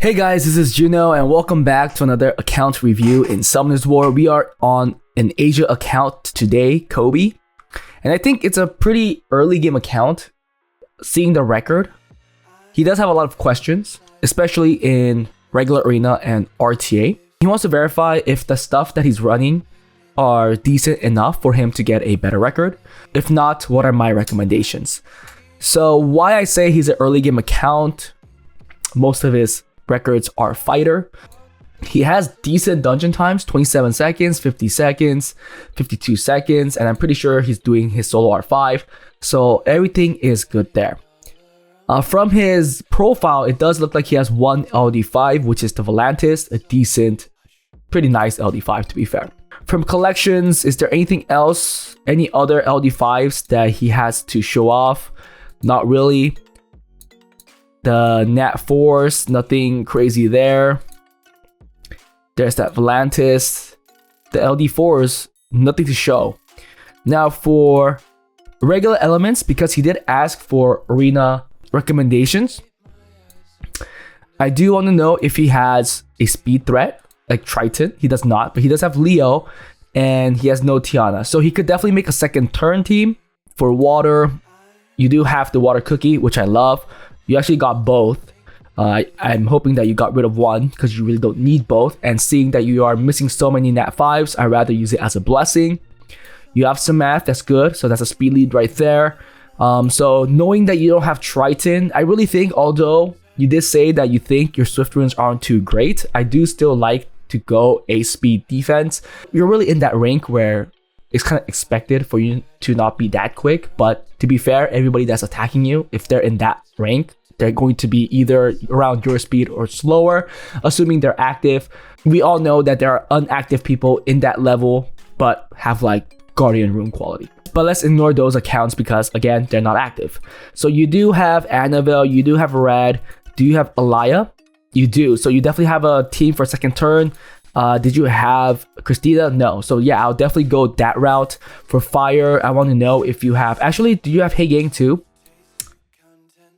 Hey guys, this is Juno and welcome back to another account review in Summoners War. We are on an Asia account today, Coby. And I think it's a pretty early game account. Seeing the record, he does have a lot of questions, especially in regular arena and RTA. He wants to verify if the stuff that he's running are decent enough for him to get a better record. If not, what are my recommendations? So why I say he's an early game account, most of his records are fighter. He has decent dungeon times, 27 seconds, 50 seconds, 52 seconds, and I'm pretty sure he's doing his solo R5, so everything is good there. From his profile, it does look like he has one LD5, which is the Volantis, a decent, pretty nice LD5 to be fair. From collections, is there anything else, any other LD5s that he has to show off? Not really. The Nat Force, nothing crazy there. There's that Volantis. The LD4s, nothing to show. Now for regular elements, because he did ask for arena recommendations, I do want to know if he has a speed threat, like Triton. He does not, but he does have Leo, and he has no Tiana. So he could definitely make a second turn team. For water, you do have the water cookie, which I love. You actually got both. I'm hoping that you got rid of one because you really don't need both. And seeing that you are missing so many Nat 5s, I'd rather use it as a blessing. You have some math, that's good. So that's a speed lead right there. So knowing that you don't have Triton, I really think, although you did say that you think your Swift runes aren't too great, I do still like to go a speed defense. You're really in that rank where it's kind of expected for you to not be that quick, but to be fair, everybody that's attacking you, if they're in that rank, they're going to be either around your speed or slower, assuming they're active. We all know that there are inactive people in that level, but have like Guardian rune quality. But let's ignore those accounts because, again, they're not active. So you do have Annabelle, you do have Red, do you have Alaya? You do, so you definitely have a team for second turn. Did you have Christina? No. So yeah, I'll definitely go that route. For fire, I want to know if you have... Actually, do you have Hey Gang too?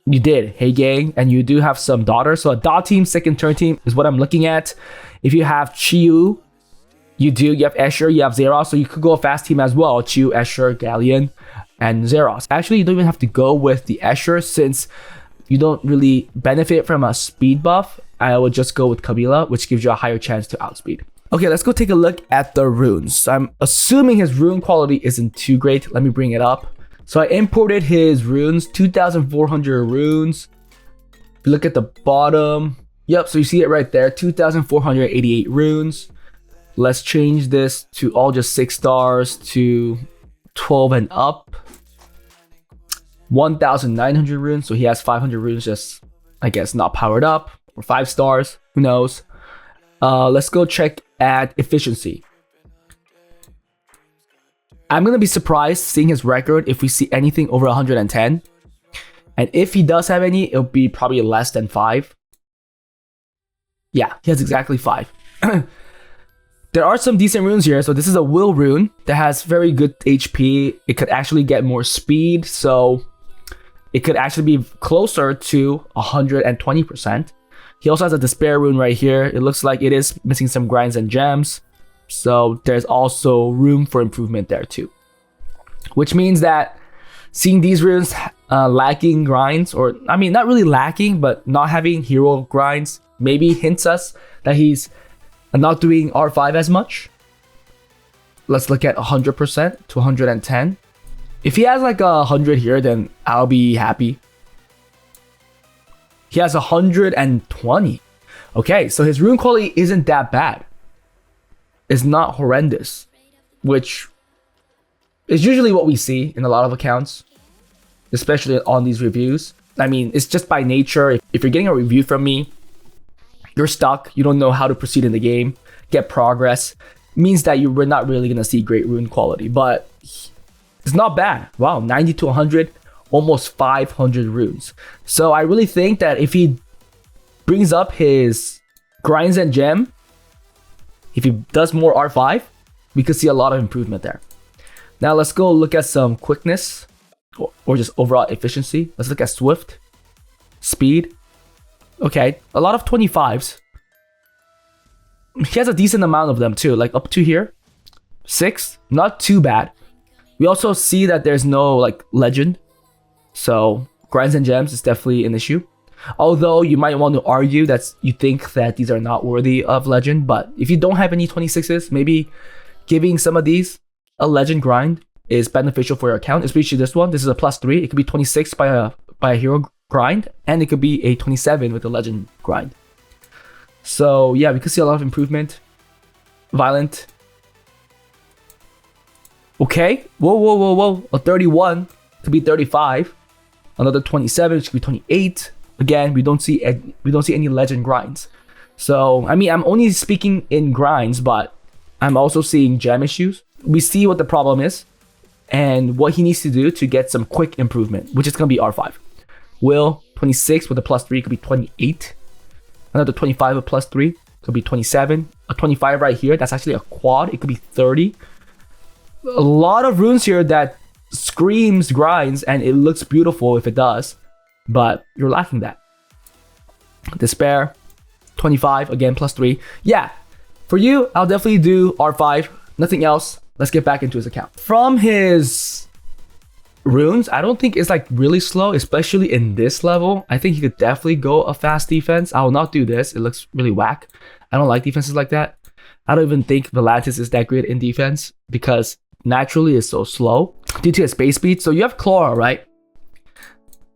You did, Hey Gang, and you do have some daughters. So a dot team, second turn team is what I'm looking at. If you have Chiyu, you do. You have Escher, you have Zeros, so you could go a fast team as well. Chiyu, Escher, Galleon, and Zeros. Actually, you don't even have to go with the Escher since you don't really benefit from a speed buff. I would just go with Kabila, which gives you a higher chance to outspeed. Okay, let's go take a look at the runes. I'm assuming his rune quality isn't too great. Let me bring it up. So I imported his runes, 2,400 runes. If you look at the bottom, yep, so you see it right there, 2,488 runes. Let's change this to all just 6 stars to 12 and up. 1,900 runes, so he has 500 runes just, I guess, not powered up. Or 5 stars, who knows. Let's go check at efficiency. I'm gonna be surprised seeing his record if we see anything over 110. And if he does have any, it'll be probably less than 5. Yeah, he has exactly 5. There are some decent runes here. So this is a Will rune that has very good HP. It could actually get more speed, so it could actually be closer to 120%. He also has a Despair rune right here. It looks like it is missing some grinds and gems. So there's also room for improvement there too. Which means that seeing these runes lacking grinds, or I mean not really lacking, but not having hero grinds, maybe hints us that he's not doing R5 as much. Let's look at 100% to 110. If he has like 100 here, then I'll be happy. He has 120. Okay, so his rune quality isn't that bad. It's not horrendous, which is usually what we see in a lot of accounts, especially on these reviews. I mean, it's just by nature. If you're getting a review from me, you're stuck. You don't know how to proceed in the game, get progress. Means that we're not really going to see great rune quality, but it's not bad. Wow, 90 to 100. Almost 500 runes. So I really think that if he brings up his grinds and gem, if he does more R5, we could see a lot of improvement there. Now let's go look at some quickness or just overall efficiency. Let's look at Swift, speed, Okay, a lot of 25s. He has a decent amount of them too, like up to here. 6, not too bad. We also see that there's no like legend. So grinds and gems is definitely an issue. Although you might want to argue that you think that these are not worthy of legend, but if you don't have any 26s, maybe giving some of these a legend grind is beneficial for your account, especially this one. This is a +3. It could be 26 by a hero grind, and it could be a 27 with a legend grind. So yeah, we could see a lot of improvement. Violent. Okay. Whoa. A 31 could be 35. Another 27, which could be 28. Again, we don't see any legend grinds. So I mean, I'm only speaking in grinds, but I'm also seeing gem issues. We see what the problem is and what he needs to do to get some quick improvement, which is gonna be R5. Will 26 with a +3 could be 28. Another 25 with +3 could be 27. A 25 right here, that's actually a quad. It could be 30. A lot of runes here that screams grinds, and it looks beautiful if it does, but you're lacking that. Despair, 25, again +3. Yeah, for you, I'll definitely do R5. Nothing else. Let's get back into his account. From his runes, I don't think it's like really slow, especially in this level. I think he could definitely go a fast defense. I will not do this. It looks really whack. I don't like defenses like that. I don't even think Volantis is that great in defense because naturally it's so slow due to his base speed. So you have Clara, right?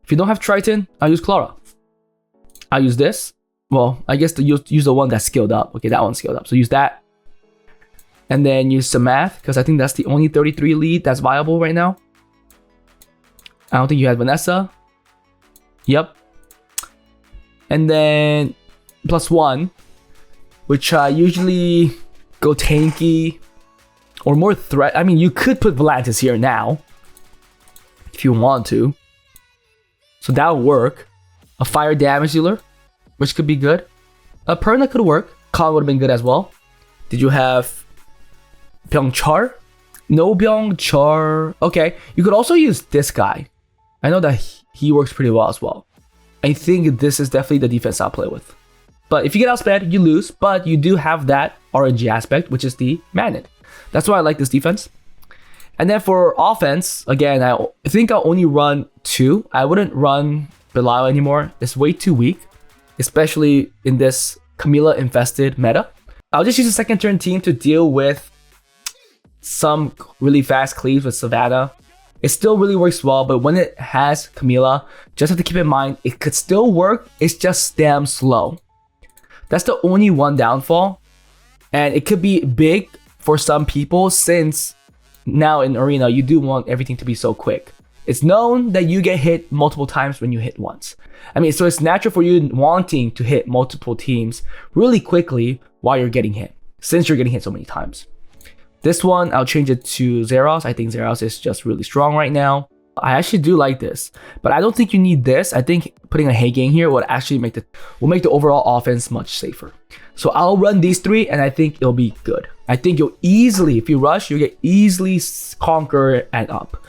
If you don't have Triton, I'll use Clara. I'll use this. Well, I guess use the one that's skilled up. Okay, that one's skilled up. So use that. And then use Samath, because I think that's the only 33 lead that's viable right now. I don't think you had Vanessa. Yep. And then +1, which I usually go tanky or more threat. I mean, you could put Volantis here now if you want to. So that would work. A fire damage dealer, which could be good. A Perna could work. Khan would have been good as well. Did you have Byung-Char? No Byung-Char. Okay, you could also use this guy. I know that he works pretty well as well. I think this is definitely the defense I'll play with. But if you get outsped, you lose. But you do have that RNG aspect, which is the Magnet. That's why I like this defense. And then for offense, again, I think I'll only run 2. I wouldn't run Belial anymore. It's way too weak, especially in this Camilla-infested meta. I'll just use a second turn team to deal with some really fast cleaves with Savannah. It still really works well, but when it has Camilla, just have to keep in mind, it could still work. It's just damn slow. That's the only one downfall. And it could be big for some people since now in Arena, you do want everything to be so quick. It's known that you get hit multiple times when you hit once. I mean, so it's natural for you wanting to hit multiple teams really quickly while you're getting hit, since you're getting hit so many times. This one, I'll change it to Zeros. I think Zeros is just really strong right now. I actually do like this, but I don't think you need this. I think putting a Haggang here would actually make the overall offense much safer. So I'll run these 3, and I think it'll be good. I think you'll easily, if you rush, you'll get easily conquer and up.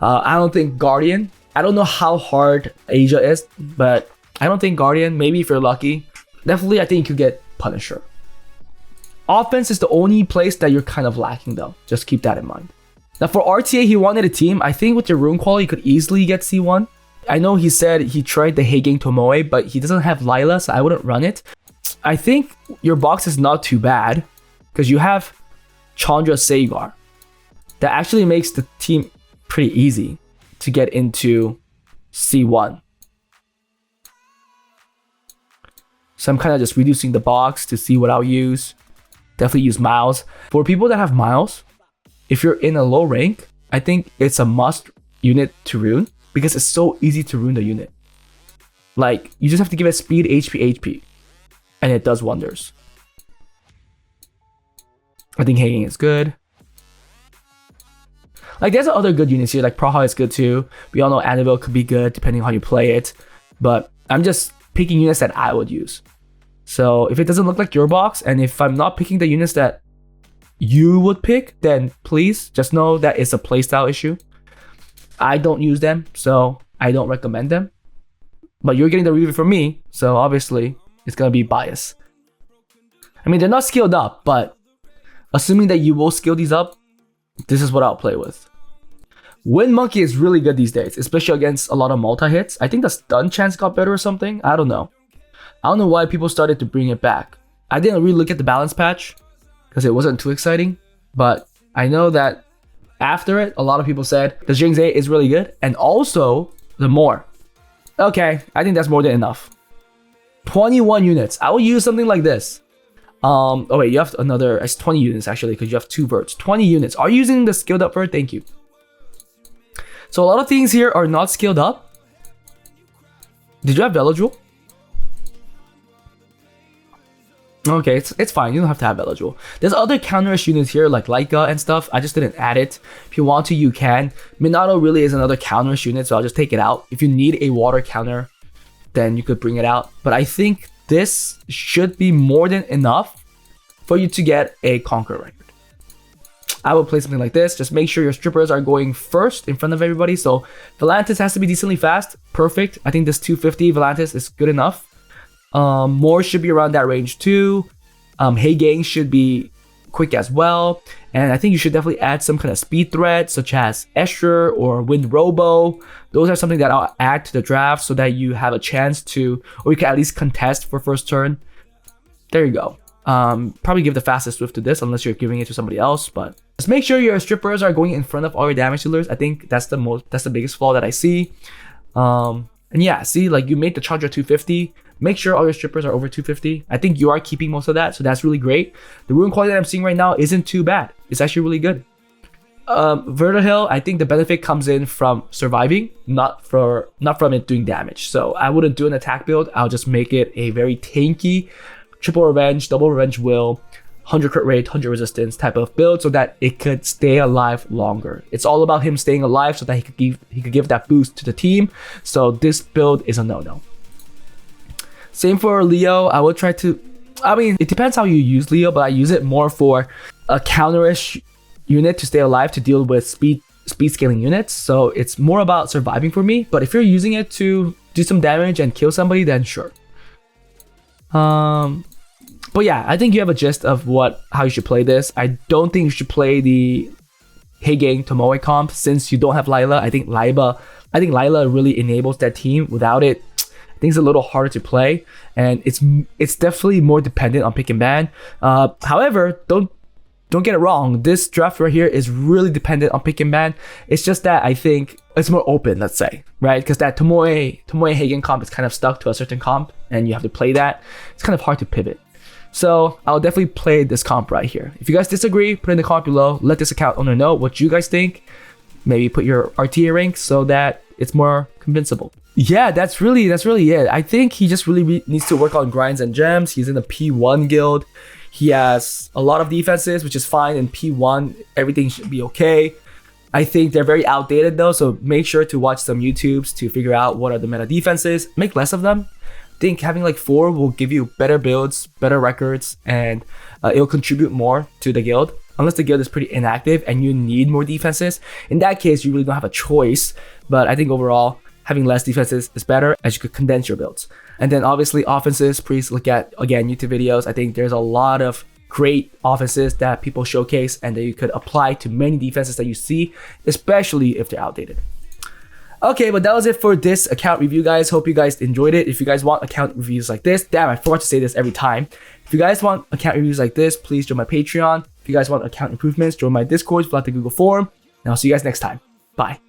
I don't think Guardian. I don't know how hard Asia is, but I don't think Guardian. Maybe if you're lucky, definitely I think you could get Punisher. Offense is the only place that you're kind of lacking though. Just keep that in mind. Now for RTA, he wanted a team. I think with your rune quality, you could easily get C1. I know he said he tried the Haggang Tomoe, but he doesn't have Lila, so I wouldn't run it. I think your box is not too bad because you have Chandra Sagar. That actually makes the team pretty easy to get into C1. So I'm kind of just reducing the box to see what I'll use. Definitely use Miles. For people that have Miles, if you're in a low rank, I think it's a must unit to rune because it's so easy to rune the unit. Like, you just have to give it speed, HP, and it does wonders. I think Haggang is good. Like, there's other good units here, like Praha is good too. We all know Annabelle could be good depending on how you play it. But I'm just picking units that I would use. So if it doesn't look like your box, and if I'm not picking the units that you would pick, then please just know that it's a playstyle issue. I don't use them, so I don't recommend them. but you're getting the review from me, so obviously it's gonna be biased. I mean, they're not skilled up, but assuming that you will skill these up, this is what I'll play with. Wind Monkey is really good these days, especially against a lot of multi-hits. I think the stun chance got better or something. I don't know. I don't know why people started to bring it back. I didn't really look at the balance patch because it wasn't too exciting, but I know that after it, a lot of people said the Jing's 8 is really good, and also the more. Okay, I think that's more than enough. 21 units. I will use something like this. Oh wait, you have another, it's 20 units actually, because you have 2 birds. 20 units. Are you using the skilled up bird? Thank you. So a lot of things here are not skilled up. Did you have Velojewel? Okay, it's fine. You don't have to have Velojewel. There's other counterish units here like Leica and stuff. I just didn't add it. If you want to, you can. Minato really is another counterish unit, so I'll just take it out. If you need a water counter, then you could bring it out. But I think this should be more than enough for you to get a Conqueror record. I would play something like this. Just make sure your strippers are going first in front of everybody. So Volantis has to be decently fast. Perfect. I think this 250 Volantis is good enough. More should be around that range too. Hey Gang should be quick as well. And I think you should definitely add some kind of speed threat such as Escher or Wind Robo. Those are something that I'll add to the draft so that you have a chance to, or you can at least contest for first turn. There you go. Probably give the fastest Swift to this unless you're giving it to somebody else, but just make sure your strippers are going in front of all your damage dealers. I think that's the biggest flaw that I see. And yeah, see, like you made the Charger 250. Make sure all your strippers are over 250. I think you are keeping most of that, so that's really great. The rune quality that I'm seeing right now isn't too bad. It's actually really good. Vertihill, I think the benefit comes in from surviving, not from it doing damage. So I wouldn't do an attack build. I'll just make it a very tanky triple revenge, double revenge will, 100 crit rate, 100 resistance type of build so that it could stay alive longer. It's all about him staying alive so that he could give that boost to the team. So this build is a no-no. Same for Leo. I will try to, I mean, it depends how you use Leo, but I use it more for a counterish unit to stay alive to deal with speed scaling units. So it's more about surviving for me. But if you're using it to do some damage and kill somebody, then sure. But yeah, I think you have a gist of how you should play this. I don't think you should play the Hey Gang Tomoe comp since you don't have Lila. I think Lila really enables that team. Without it, I think it's a little harder to play, and it's definitely more dependent on pick and ban. However, don't get it wrong. This draft right here is really dependent on pick and ban. It's just that I think it's more open, let's say, right? Because that Tomoe Hagen comp is kind of stuck to a certain comp, and you have to play that. It's kind of hard to pivot. So I'll definitely play this comp right here. If you guys disagree, put in the comment below. Let this account owner know what you guys think. Maybe put your RTA rank so that it's more convincible. Yeah, that's really it. I think he just really needs to work on grinds and gems. He's in the P1 guild. He has a lot of defenses, which is fine. In P1, everything should be okay. I think they're very outdated though, so make sure to watch some YouTubes to figure out what are the meta defenses. Make less of them. I think having like 4 will give you better builds, better records, and it'll contribute more to the guild. Unless the guild is pretty inactive and you need more defenses. In that case, you really don't have a choice. But I think overall, having less defenses is better as you could condense your builds. And then obviously offenses, please look at, again, YouTube videos. I think there's a lot of great offenses that people showcase and that you could apply to many defenses that you see, especially if they're outdated. Okay, but that was it for this account review, guys. Hope you guys enjoyed it. If you guys want account reviews like this, damn, I forgot to say this every time. If you guys want account reviews like this, please join my Patreon. If you guys want account improvements, join my Discord, fill out the Google form. And I'll see you guys next time. Bye.